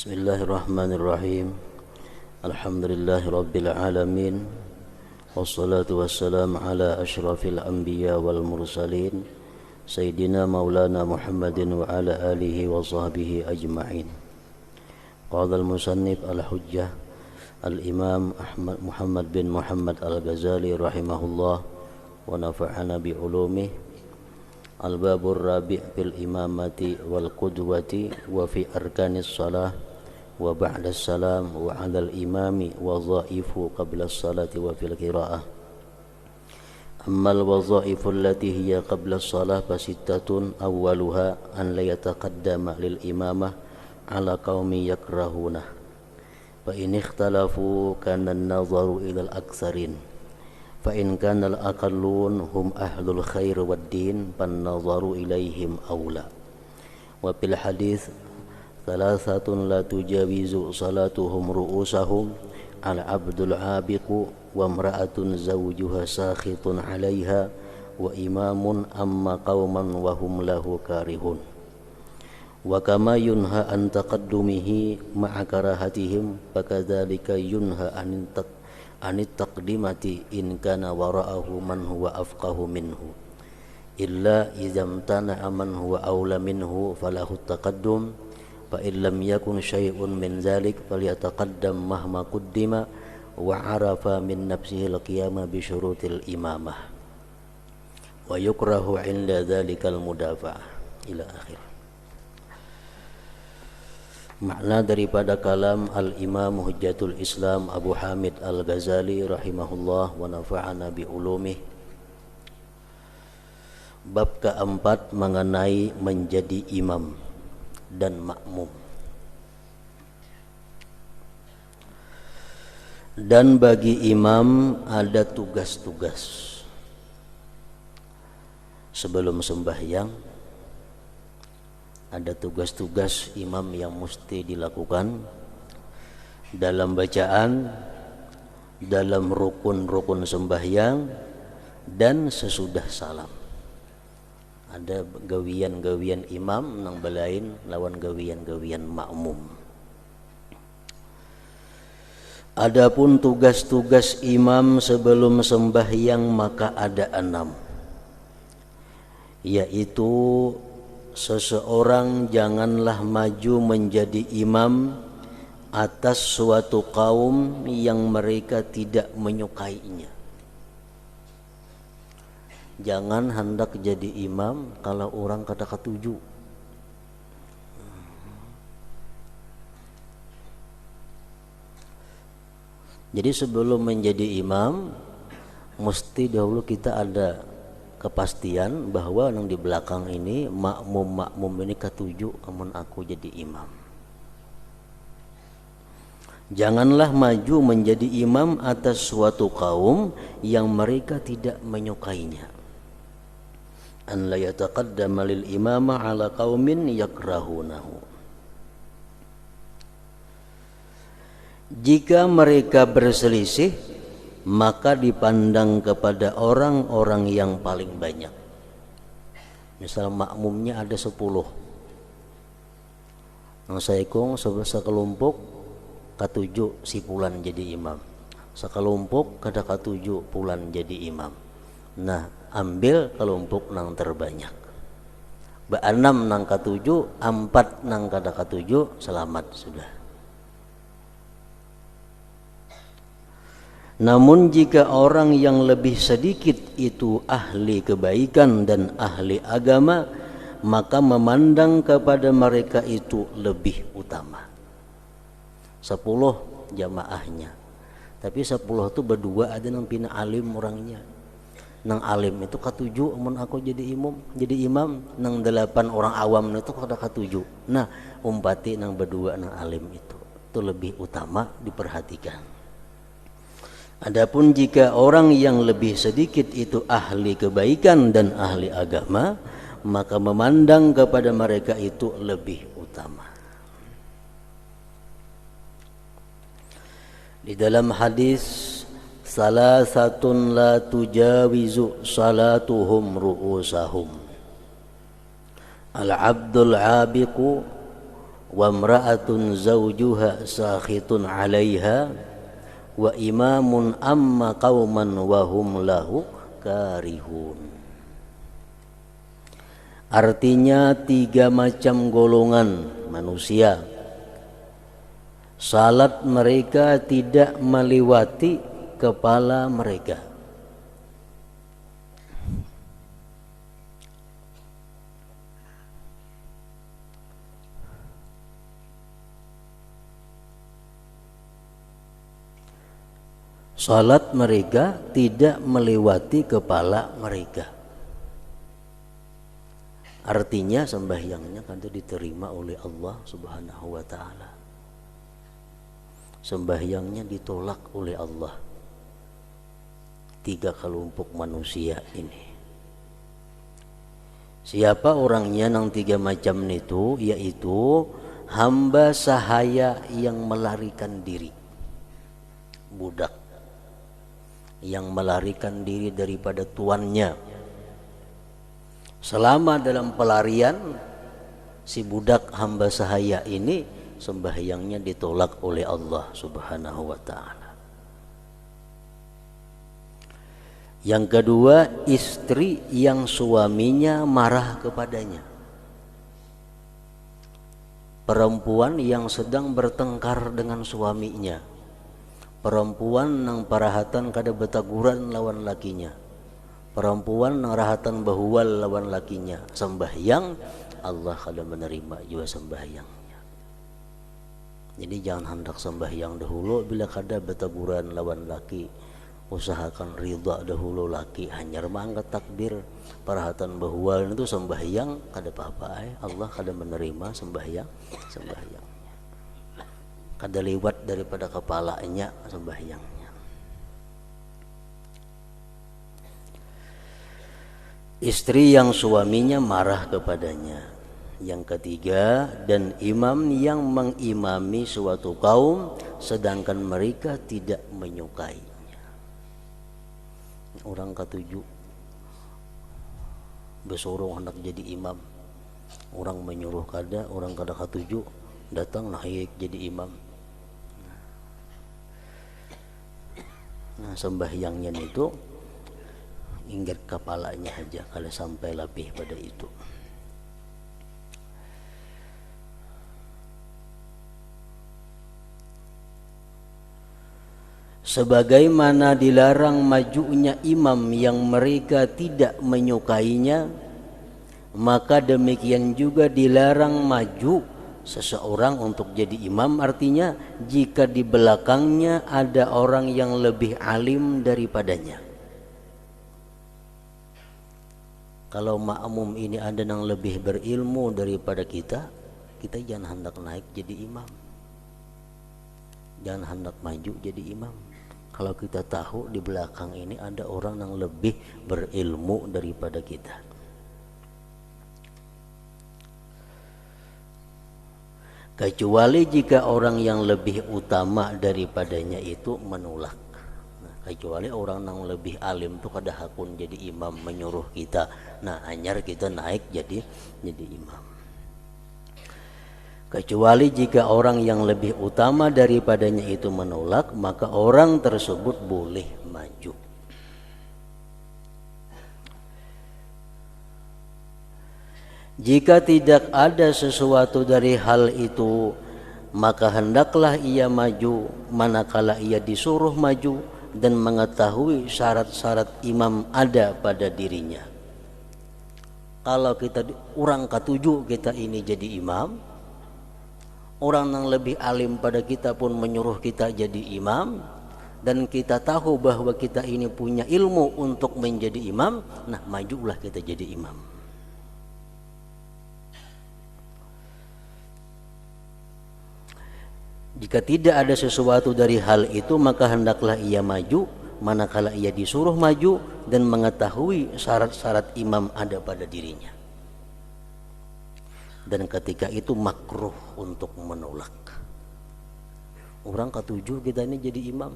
Bismillahirrahmanirrahim. Alhamdulillahi rabbil alamin. Wassalatu wassalamu ala asyrafil anbiya wal mursalin Sayyidina maulana Muhammadin wa ala alihi wa sahbihi ajma'in. Qala al-musannif al-hujjah al-imam Ahmad Muhammad bin Muhammad al-Ghazali rahimahullah wa nafa'ana bi ulumih. Al-babur rabi' fil imamati wal qudwati wa fi arkanis salah wa ba'da salam wa 'alal imami wa dhaifu qabla salati wa fil qira'ah. Ammal wadhaifu allati hiya qabla salah fasittatun awwaluha an la yataqaddama lil imamah 'ala qaumi yakrahuna fa in ikhtalafu kana an-nazaru ila al-aktsarin fa in kana al-aqallun hum ahlul khair wad din fan-nazaru ilaihim aula. Wa fil hadits thalathatun la tujawizu salatuhum ru'usahum al-abdul abiqu wa imra'atun zawjuha sakhitun 'alaiha wa imamun amma qauman wa hum lahu karihun. Wa kama yunha an taqaddumihi ma'a karahatihim fakadzalika yunha anit taqdimati in kana wara'ahu man huwa afqahu minhu illa idzam tana'a man huwa aula minhu falahu taqaddum fa in lam yakun syai'un min dzalik falyataqaddam mahma quddima wa 'arafa min nafsihi al-qiyama bi syurutil imamah wa yukrahu 'inda dzalikal mudafa'ah ila akhir. Makna daripada kalam Al-Imam Hujjatul Islam Abu Hamid Al-Ghazali rahimahullah wa nafa'ana bi ulumih. Bab keempat mengenai menjadi imam dan makmum. Dan bagi imam ada tugas-tugas sebelum sembahyang. Ada tugas-tugas imam yang mesti dilakukan dalam bacaan, dalam rukun-rukun sembahyang, dan sesudah salam. Ada gawian-gawian imam nang balain lawan gawian-gawian makmum. Adapun tugas-tugas imam sebelum sembahyang maka ada 6, yaitu seseorang janganlah maju menjadi imam atas suatu kaum yang mereka tidak menyukainya. Jangan hendak jadi imam kalau orang kada ketuju. Jadi sebelum menjadi imam mesti dahulu kita ada kepastian bahwa yang di belakang ini makmum ini ketujuh amun aku jadi imam. Janganlah maju menjadi imam atas suatu kaum yang mereka tidak menyukainya. An la yataqaddama lil imamah ala qaumin yakrahunahu. Jika mereka berselisih maka dipandang kepada orang-orang yang paling banyak. Misal makmumnya ada 10, nang saikung sekelompok katujuh si pulan jadi imam, sekelompok kada katujuh pulan jadi imam. Nah, ambil kelompok nang terbanyak. Ba-6 nang katujuh, 4 nang kada katujuh, selamat sudah. Namun jika orang yang lebih sedikit itu ahli kebaikan dan ahli agama, maka memandang kepada mereka itu lebih utama. 10 jamaahnya, tapi 10 itu berdua ada nang pina alim orangnya. Nang alim itu katujuh amun aku jadi imam, nang 8 orang awam itu kada katujuh. Nah, umpati nang berdua nang alim itu lebih utama diperhatikan. Adapun jika orang yang lebih sedikit itu ahli kebaikan dan ahli agama, maka memandang kepada mereka itu lebih utama. Di dalam hadis salasatun la tujawizu salatuhum ru'usahum al-abdul abiqu wa imra'atun zawjuha sakhitun 'alaiha wa imamun amma qauman wa hum lahu karihun. Artinya 3 macam golongan manusia, salat mereka tidak melewati kepala mereka. Salat mereka tidak melewati kepala mereka. Artinya sembahyangnya kan itu diterima oleh Allah Subhanahu wa taala. Sembahyangnya ditolak oleh Allah. 3 kelompok manusia ini. Siapa orangnya yang 3 macam itu? Yaitu hamba sahaya yang melarikan diri, budak yang melarikan diri daripada tuannya. Selama dalam pelarian, si budak hamba sahaya ini sembahyangnya ditolak oleh Allah Subhanahu wa taala. Yang kedua, istri yang suaminya marah kepadanya. Perempuan yang sedang bertengkar dengan suaminya. Perempuan nang parahatan kada betaguran lawan lakinya. Perempuan nang rahatan bahual lawan lakinya. Sembahyang Allah kada menerima juga sembahyangnya. Jadi jangan hendak sembahyang dahulu bila kada betaguran lawan laki. Usahakan ridha dahulu laki. Hanyar mangkat takbir parahatan bahual itu sembahyang kada apa-apa. Allah kada menerima sembahyangnya. Kada lewat daripada kepalanya sembahyangnya. Istri yang suaminya marah kepadanya. Yang ketiga, dan imam yang mengimami suatu kaum sedangkan mereka tidak menyukainya. Orang ketujuh besorong hendak jadi imam. Orang menyuruh kada, orang kada ketujuh datang naik jadi imam. Nah, sembahyangnya itu ingat kepalanya aja kalau sampai lebih pada itu. Sebagaimana dilarang majunya imam yang mereka tidak menyukainya, maka demikian juga dilarang maju seseorang untuk jadi imam. Artinya jika di belakangnya ada orang yang lebih alim daripadanya. Kalau makmum ini ada yang lebih berilmu daripada kita, kita jangan hendak naik jadi imam, jangan hendak maju jadi imam. Kalau kita tahu di belakang ini ada orang yang lebih berilmu daripada kita. Kecuali jika orang yang lebih utama daripadanya itu menolak. Nah, kecuali orang yang lebih alim itu kada hakun jadi imam menyuruh kita. Nah, anyar kita naik jadi imam. Kecuali jika orang yang lebih utama daripadanya itu menolak, maka orang tersebut boleh maju. Jika tidak ada sesuatu dari hal itu, maka hendaklah ia maju manakala ia disuruh maju dan mengetahui syarat-syarat imam ada pada dirinya. Kalau kita orang ketujuh kita ini jadi imam, orang yang lebih alim pada kita pun menyuruh kita jadi imam, dan kita tahu bahwa kita ini punya ilmu untuk menjadi imam, nah majulah kita jadi imam. Jika tidak ada sesuatu dari hal itu, maka hendaklah ia maju manakala ia disuruh maju dan mengetahui syarat-syarat imam ada pada dirinya. Dan ketika itu makruh untuk menolak. Orang ketujuh kita ini jadi imam,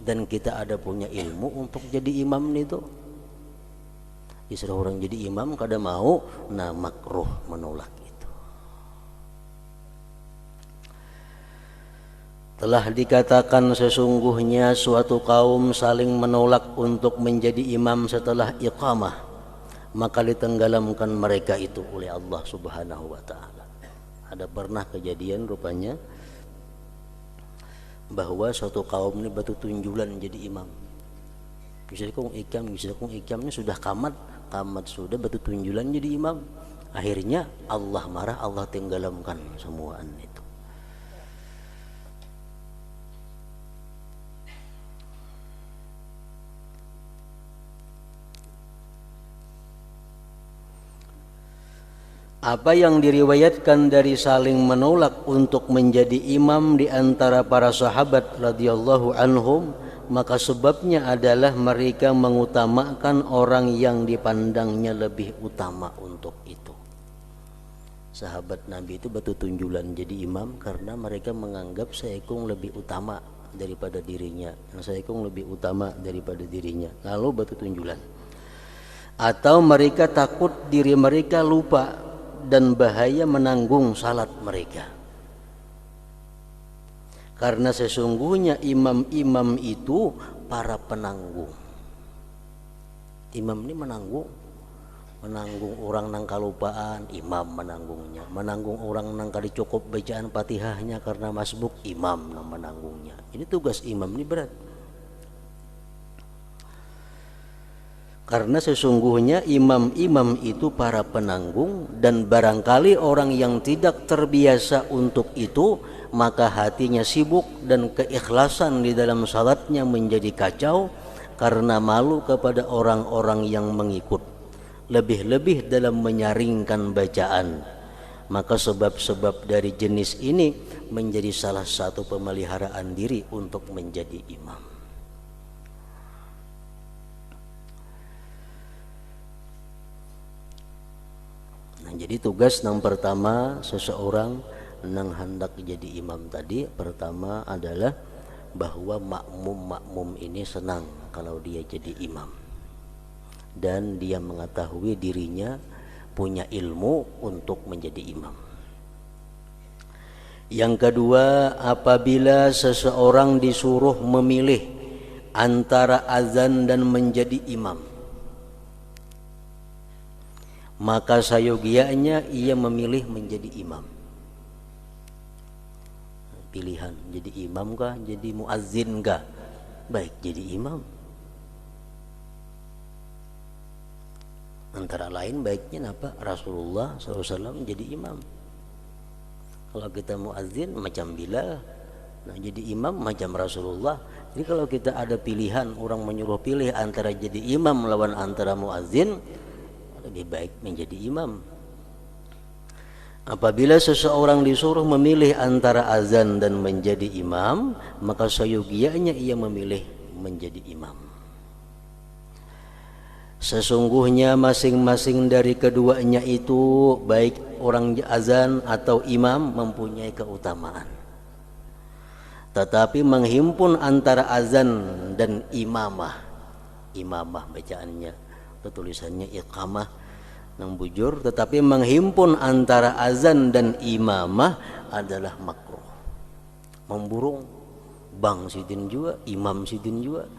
dan kita ada punya ilmu untuk jadi imam itu. Disuruh orang jadi imam kada mau, nah makruh menolak itu. Telah dikatakan sesungguhnya suatu kaum saling menolak untuk menjadi imam setelah iqamah, maka ditenggelamkan mereka itu oleh Allah Subhanahu wa taala. Ada pernah kejadian rupanya bahwa suatu kaum ini batu tunjulan jadi imam. Misalkan ikam ini sudah kamat sudah batu tunjulan jadi imam. Akhirnya Allah marah, Allah tenggelamkan semuaan itu. Apa yang diriwayatkan dari saling menolak untuk menjadi imam di antara para sahabat radhiyallahu anhum, maka sebabnya adalah mereka mengutamakan orang yang dipandangnya lebih utama untuk itu. Sahabat Nabi itu batu tunjulan jadi imam karena mereka menganggap Sayyidung lebih utama daripada dirinya, Sayyidung lebih utama daripada dirinya, lalu batu tunjulan. Atau mereka takut diri mereka lupa dan bahaya menanggung salat mereka. Karena sesungguhnya imam-imam itu para penanggung. Imam ini menanggung orang nang kalupaan, imam menanggungnya. Menanggung orang nang kali cukup bacaan Fatihahnya karena masbuk, imam nang menanggungnya. Ini tugas imam ini berat. Karena sesungguhnya imam-imam itu para penanggung, dan barangkali orang yang tidak terbiasa untuk itu, maka hatinya sibuk dan keikhlasan di dalam salatnya menjadi kacau karena malu kepada orang-orang yang mengikut, lebih-lebih dalam menyaringkan bacaan. Maka sebab-sebab dari jenis ini menjadi salah satu pemeliharaan diri untuk menjadi imam. Jadi tugas yang pertama seseorang yang hendak jadi imam tadi, pertama adalah bahwa makmum ini senang kalau dia jadi imam, dan dia mengetahui dirinya punya ilmu untuk menjadi imam. Yang kedua, apabila seseorang disuruh memilih antara azan dan menjadi imam, maka sayogianya ia memilih menjadi imam. Pilihan, jadi imam kah, jadi muazzin kah? Baik, jadi imam. Antara lain baiknya apa? Rasulullah SAW jadi imam. Kalau kita muazzin macam Bilal, nah jadi imam macam Rasulullah. Jadi kalau kita ada pilihan, orang menyuruh pilih antara jadi imam lawan antara muazzin, lebih baik menjadi imam. Apabila seseorang disuruh memilih antara azan dan menjadi imam, maka sayogianya ia memilih menjadi imam. Sesungguhnya masing-masing dari keduanya itu, baik orang azan atau imam, mempunyai keutamaan. Tetapi menghimpun antara azan dan imamah bacaannya, tulisannya iqamah nang bujur, tetapi menghimpun antara azan dan imamah adalah makruh. Memburung bang sidin juga, imam sidin juga.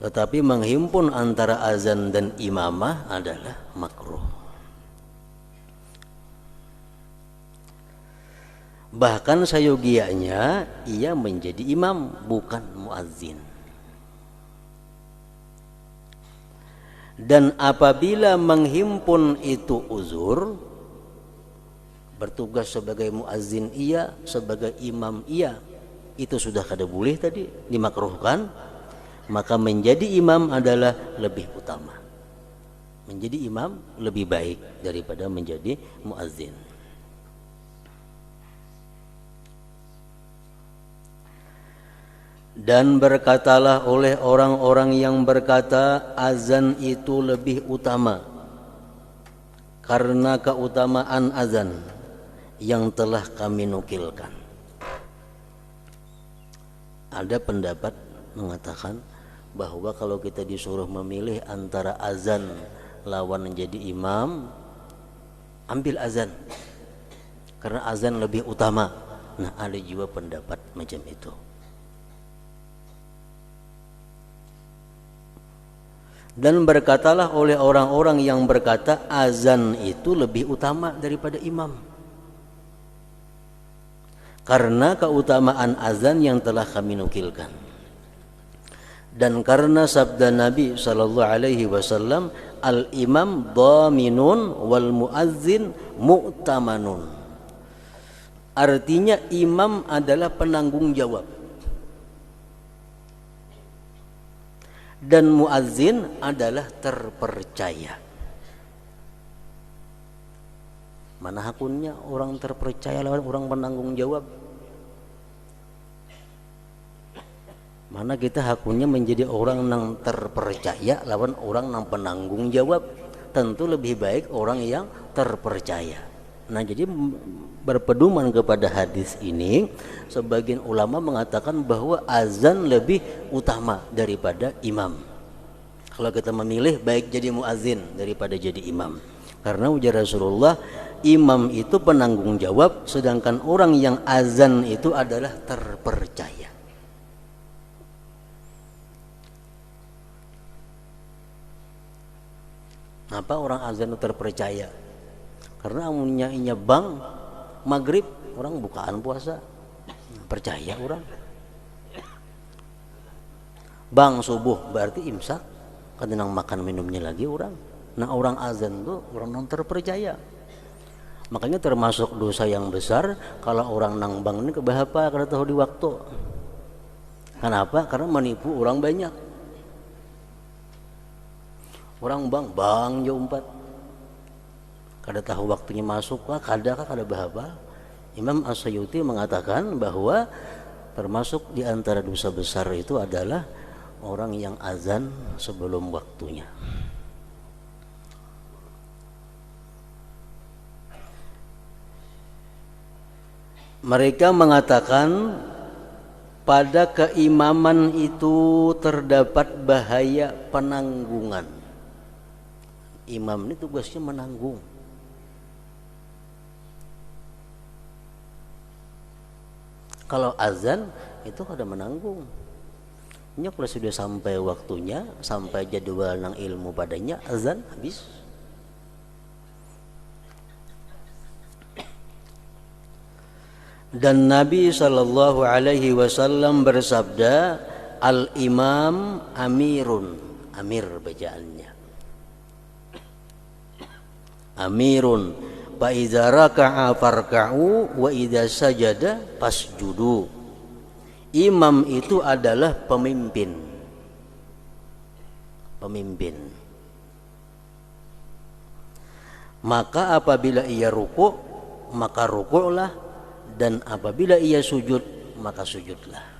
Tetapi menghimpun antara azan dan imamah adalah makruh. Bahkan sayogianya ia menjadi imam, bukan muazzin. Dan apabila menghimpun itu uzur, bertugas sebagai muazzin ia, sebagai imam ia, itu sudah kada boleh tadi, dimakruhkan, maka menjadi imam adalah lebih utama. Menjadi imam lebih baik daripada menjadi muazzin. Dan berkatalah oleh orang-orang yang berkata azan itu lebih utama karena keutamaan azan yang telah kami nukilkan. Ada pendapat mengatakan bahwa kalau kita disuruh memilih antara azan lawan menjadi imam, ambil azan. karena azan lebih utama. Nah, ada juga pendapat macam itu. Dan berkatalah oleh orang-orang yang berkata azan itu lebih utama daripada imam, karena keutamaan azan yang telah kami nukilkan, dan karena sabda Nabi sallallahu alaihi wasallam, al imam dhaminun wal muazzin mu'tamanun. Artinya imam adalah penanggung jawab dan muazzin adalah terpercaya. Mana hakunnya orang terpercaya lawan orang penanggung jawab? Mana kita hakunnya menjadi orang yang terpercaya lawan orang yang penanggung jawab? Tentu lebih baik orang yang terpercaya. Nah, jadi berpedoman kepada hadis ini, sebagian ulama mengatakan bahwa azan lebih utama daripada imam. Kalau kita memilih, baik jadi muazin daripada jadi imam. Karena ujar Rasulullah, imam itu penanggung jawab, sedangkan orang yang azan itu adalah terpercaya. Kenapa orang azan itu terpercaya? Karena amunnya bang maghrib orang bukaan puasa, percaya orang. Bang subuh berarti imsak, kadang makan minumnya lagi orang. Nah, orang azan tuh orang non terpercaya. Makanya termasuk dosa yang besar kalau orang nang bang ini kebahapa kada tahu di waktu. Kenapa? Karena menipu orang banyak. Orang bang jam 4 kada tahu waktunya masuk kah, kada bahapa. Imam As-Suyuti mengatakan bahwa termasuk di antara dosa besar itu adalah orang yang azan sebelum waktunya. Mereka mengatakan pada keimaman itu terdapat bahaya penanggungan. Imam ini tugasnya menanggung. Kalau azan itu kada menanggung. Nya kalau sudah sampai waktunya, sampai jadwal nang ilmu padanya, azan habis. Dan Nabi sallallahu alaihi wasallam bersabda, al imam amirun, amir bacaannya. Amirun, fa idza raka'a farka'u wa idza sajada fasjudu. Imam itu adalah pemimpin. Pemimpin. Maka apabila ia ruku', maka ruku'lah, dan apabila ia sujud, maka sujudlah.